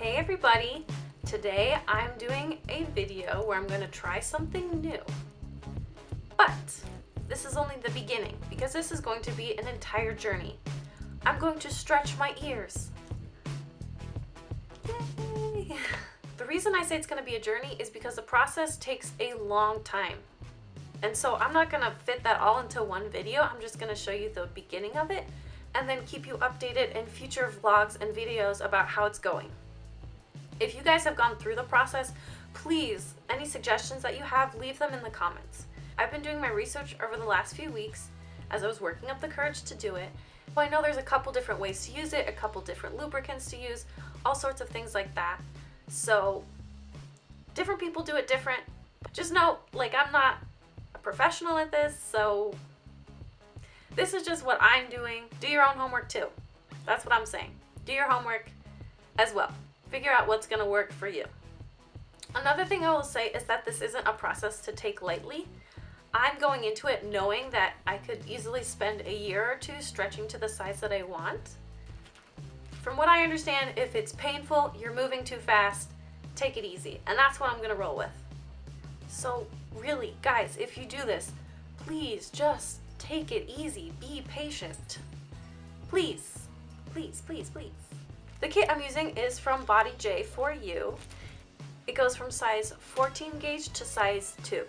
Hey everybody! Today I'm doing a video where I'm going to try something new. But this is only the beginning because this is going to be an entire journey. I'm going to stretch my ears. Yay! The reason I say it's going to be a journey is because the process takes a long time. And so I'm not going to fit that all into one video. I'm just going to show you the beginning of it and then keep you updated in future vlogs and videos about how it's going. If you guys have gone through the process, please, any suggestions that you have, leave them in the comments. I've been doing my research over the last few weeks as I was working up the courage to do it. Well, I know there's a couple different ways to use it, a couple different lubricants to use, all sorts of things like that. So different people do it different. Just know, like, I'm not a professional at this, so this is just what I'm doing. Do your own homework too. That's what I'm saying. Do your homework as well. Figure out what's going to work for you. Another thing I will say is that this isn't a process to take lightly. I'm going into it knowing that I could easily spend a year or two stretching to the size that I want. From what I understand, if it's painful, you're moving too fast, take it easy. And that's what I'm going to roll with. So really, guys, if you do this, please just take it easy. Be patient. Please, please, please, please. The kit I'm using is from Body J for You. It goes from size 14 gauge to size 2.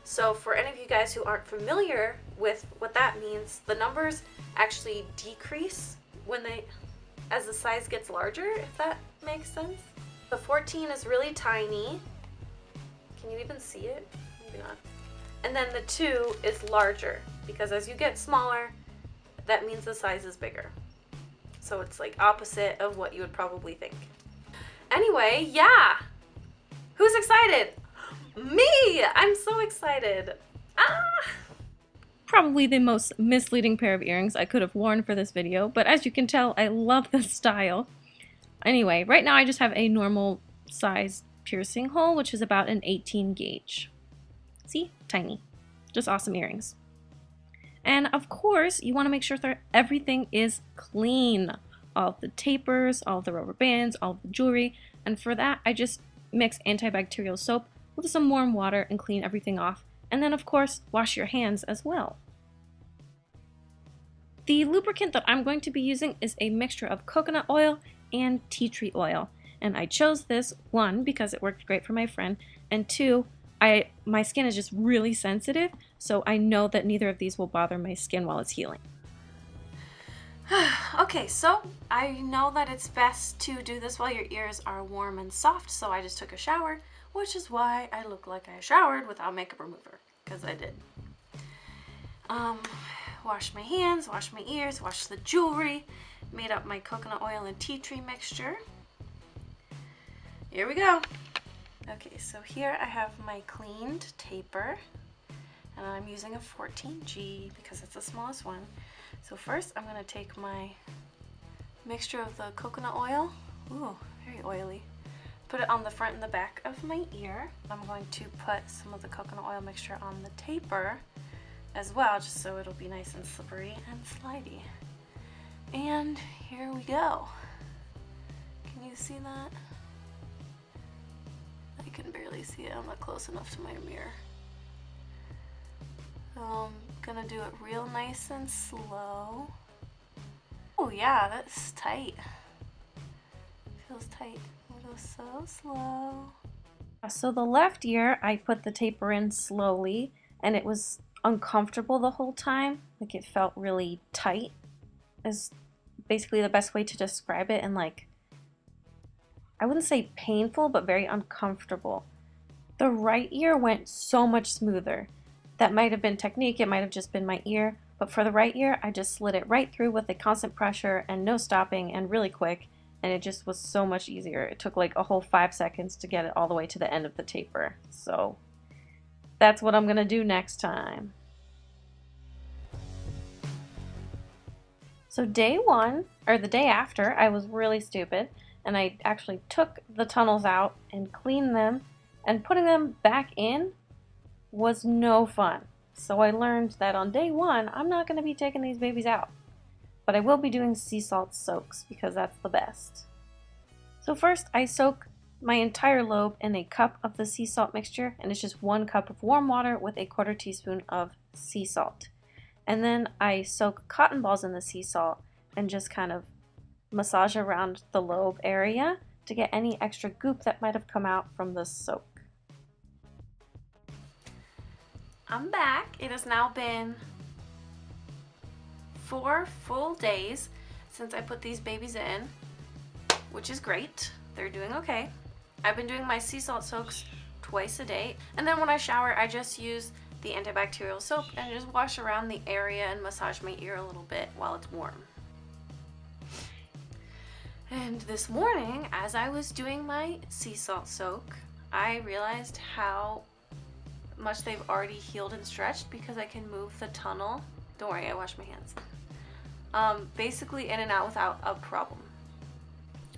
So for any of you guys who aren't familiar with what that means, the numbers actually decrease as the size gets larger, if that makes sense. The 14 is really tiny. Can you even see it? Maybe not. And then the 2 is larger because as you get smaller, that means the size is bigger. So it's like opposite of what you would probably think. Anyway, yeah. Who's excited? Me! I'm so excited. Ah! Probably the most misleading pair of earrings I could have worn for this video, but as you can tell, I love the style. Anyway, right now I just have a normal size piercing hole, which is about an 18 gauge. See? Tiny. Just awesome earrings. And of course, you want to make sure that everything is clean. All the tapers, all the rubber bands, all the jewelry. And for that, I just mix antibacterial soap with some warm water and clean everything off. And then, of course, wash your hands as well. The lubricant that I'm going to be using is a mixture of coconut oil and tea tree oil. And I chose this, one, because it worked great for my friend, and two, my skin is just really sensitive, so I know that neither of these will bother my skin while it's healing. Okay, so I know that it's best to do this while your ears are warm and soft, so I just took a shower, which is why I look like I showered without makeup remover, because I did. Wash my hands, wash my ears, wash the jewelry, made up my coconut oil and tea tree mixture. Here we go. Okay, so here I have my cleaned taper, and I'm using a 14G because it's the smallest one. So first I'm going to take my mixture of the coconut oil, ooh, very oily, put it on the front and the back of my ear. I'm going to put some of the coconut oil mixture on the taper as well, just so it'll be nice and slippery and slidey. And here we go. Can you see that? I can barely see it, I'm not close enough to my mirror. I'm gonna do it real nice and slow. Oh yeah, that's tight. Feels tight. I'm gonna go so slow. So the left ear, I put the taper in slowly, and it was uncomfortable the whole time. Like, it felt really tight, is basically the best way to describe it, and like, I wouldn't say painful, but very uncomfortable. The right ear went so much smoother. That might have been technique, it might have just been my ear, but for the right ear, I just slid it right through with a constant pressure and no stopping and really quick, and it just was so much easier. It took like a whole 5 seconds to get it all the way to the end of the taper. So that's what I'm gonna do next time. So day one, or the day after, I was really stupid, and I actually took the tunnels out and cleaned them, and putting them back in was no fun. So I learned that on day one, I'm not going to be taking these babies out. But I will be doing sea salt soaks because that's the best. So first I soak my entire lobe in a cup of the sea salt mixture, and it's just 1 cup of warm water with a 1/4 teaspoon of sea salt. And then I soak cotton balls in the sea salt and just kind of massage around the lobe area to get any extra goop that might have come out from the soak. I'm back. It has now been 4 full days since I put these babies in, which is great. They're doing okay. I've been doing my sea salt soaks twice a day, and then when I shower I just use the antibacterial soap and just wash around the area and massage my ear a little bit while it's warm. And this morning, as I was doing my sea salt soak, I realized how much they've already healed and stretched because I can move the tunnel. Don't worry, I washed my hands. Basically in and out without a problem.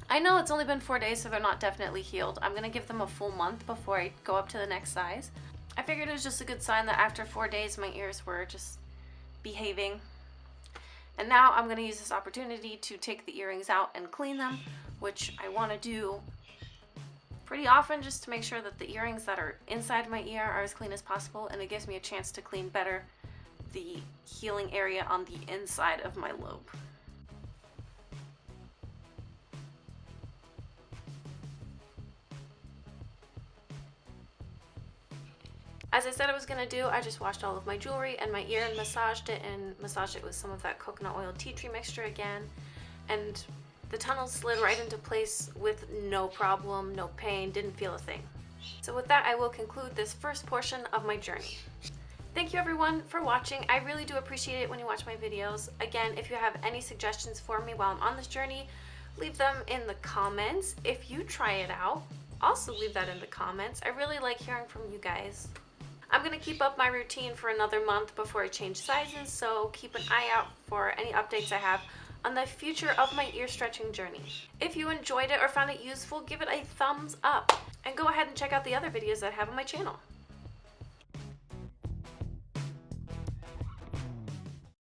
I know it's only been 4 days, so they're not definitely healed. I'm gonna give them a full month before I go up to the next size. I figured it was just a good sign that after 4 days my ears were just behaving. And now I'm gonna use this opportunity to take the earrings out and clean them, which I wanna do pretty often just to make sure that the earrings that are inside my ear are as clean as possible, and it gives me a chance to clean better the healing area on the inside of my lobe. As I said I was gonna do, I just washed all of my jewelry and my ear and massaged it with some of that coconut oil tea tree mixture again, and the tunnel slid right into place with no problem, no pain, didn't feel a thing. So with that, I will conclude this first portion of my journey. Thank you everyone for watching. I really do appreciate it when you watch my videos. Again, if you have any suggestions for me while I'm on this journey, leave them in the comments. If you try it out, also leave that in the comments. I really like hearing from you guys. I'm going to keep up my routine for another month before I change sizes, so keep an eye out for any updates I have on the future of my ear stretching journey. If you enjoyed it or found it useful, give it a thumbs up, and go ahead and check out the other videos that I have on my channel.